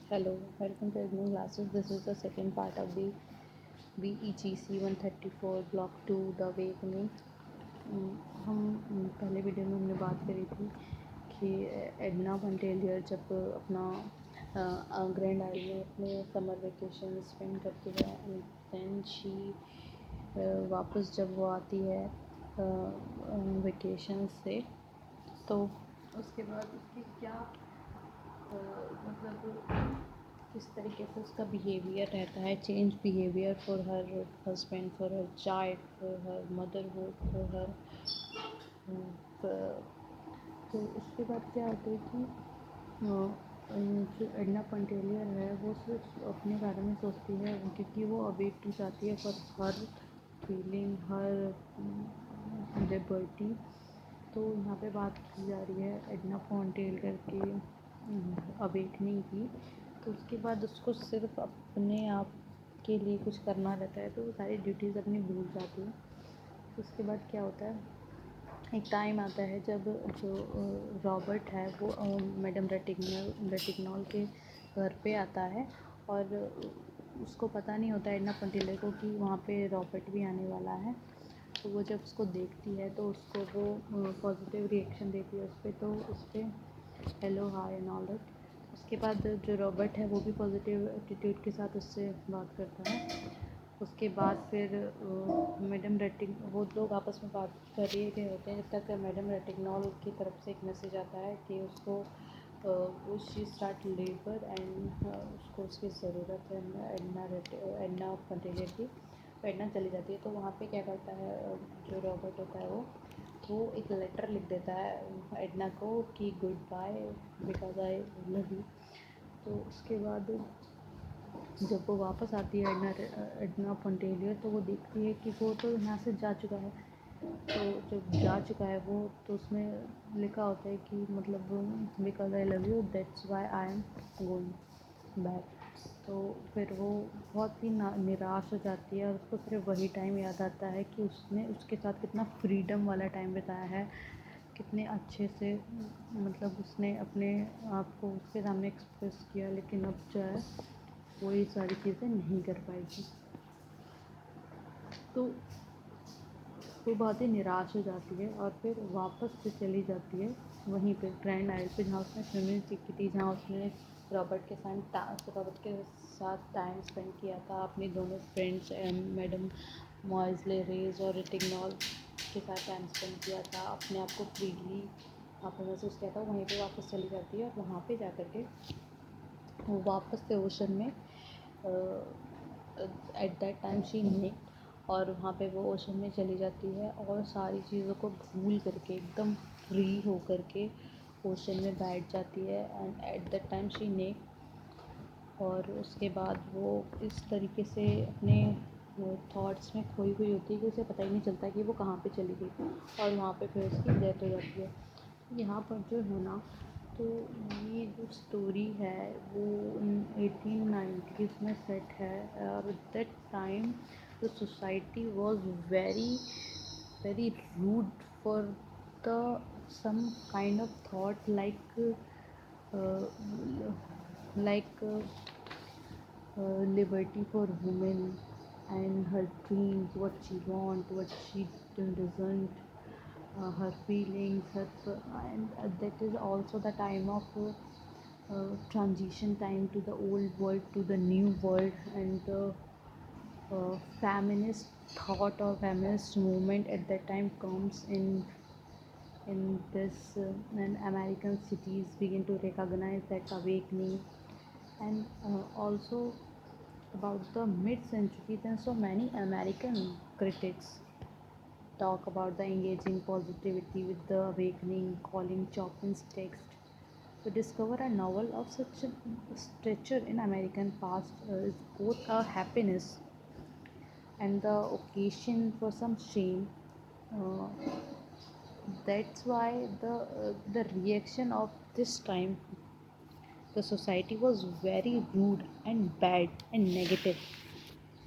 Hello, welcome to Evening Classes. This is the second part of the BEGC 134 Block 2 The Awakening. हम पहले video में हमने बात करी थी कि एडना वनटेलियर जब अपना ग्रैंड आइल में अपने समर वेकेशन स्पेंड करती है एंड देन शी वापस जब वो आती है वेकेशन से, तो उसके बाद उसकी क्या मतलब किस तरीके से उसका बिहेवियर रहता है, change behaviour for her husband, for her child, for her motherhood, for her तो उसके बाद क्या होता है कि जो एडना पंटेलियर है वो सिर्फ अपने बारे में सोचती है, क्योंकि वो अवेक चाहती है for her feeling, her liberty. तो यहाँ पे बात की जा रही है एडना पंटेलियर के अवेकनिंग की। तो उसके बाद उसको सिर्फ अपने आप के लिए कुछ करना रहता है, तो वो सारी ड्यूटीज़ अपनी भूल जाती है। उसके बाद क्या होता है, एक टाइम आता है जब जो रॉबर्ट है वो मैडम रेटिग्नॉल के घर पे आता है, और उसको पता नहीं होता एडना पंटेलियर को कि वहाँ पे रॉबर्ट भी आने वाला है। तो वो जब उसको देखती है तो उसको वो पॉजिटिव रिएक्शन देती है उस पर, तो उस पर hello hi and all that. उसके बाद जो रॉबर्ट है वो भी पॉजिटिव एटीट्यूड के साथ उससे बात करता है। उसके बाद फिर मैडम रेटिंग वो लोग आपस में बात कर रहे होते हैं, जब तक मैडम रेटिग्नॉल की तरफ से एक मैसेज आता है कि उसको शी स्टार्ट लेबर एंड उसको उसकी ज़रूरत है एडना पंटेलियर की। तो एडना चली जाती है, तो वहाँ पे क्या करता है जो रॉबर्ट होता है वो एक लेटर लिख देता है एडना को कि goodbye because I love you. तो उसके बाद जब वो वापस आती है एडना पंटेलियर, तो वो देखती है कि वो तो यहाँ से जा चुका है। तो जब जा चुका है वो, तो उसमें लिखा होता है कि मतलब because I love you that's why I am going back. तो फिर वो बहुत ही निराश हो जाती है, और उसको सिर्फ वही टाइम याद आता है कि उसने उसके साथ कितना फ्रीडम वाला टाइम बिताया है, कितने अच्छे से मतलब उसने अपने आप को उसके सामने एक्सप्रेस किया। लेकिन अब जो है वो ये सारी चीज़ें नहीं कर पाएगी, तो वो बहुत ही निराश हो जाती है और फिर वापस से चली जाती है वहीं पे ग्रैंड आइल पे, जहाँ उसने स्विमिंग सीखी थी, जहाँ उसने रॉबर्ट के साथ टाइम स्पेंड किया था, अपनी दोनों फ्रेंड्स मैडम मॉइज़ले रेज और रिटिग्नॉल के साथ टाइम स्पेंड किया था, अपने आप को फ्रीली वहाँ पर महसूस किया था। वहीं पे वापस चली जाती है और वहाँ पे जा कर के वो वापस से ओशन में eight that time she neck, और वहाँ पे वो ओशन में चली जाती है और सारी चीज़ों को भूल करके एकदम फ्री हो करके ओशन में बैठ जाती है and at that time she neck. और उसके बाद वो इस तरीके से अपने थॉट्स में खोई हुई होती है कि उसे पता ही नहीं चलता कि वो कहाँ पे चली गई, और वहाँ पे फिर उसकी डेथ हो जाती है। यहाँ पर जो है ना, तो ये जो स्टोरी है वो 1890s में सेट है, और that time the society was very very rude for the some kind of thought uh, like liberty for women and her dreams, what she want, what she doesn't, her feelings, and that is also the time of transition time to the old world to the new world, and the feminist thought or feminist movement at that time comes in this and American cities begin to recognize that awakening. And also about the mid-century, then so many American critics talk about the engaging positivity with the awakening, calling Chopin's text to discover a novel of such a stature in American past is both a happiness and the occasion for some shame. Uh, that's why the reaction of this time, the society was very rude and bad and negative.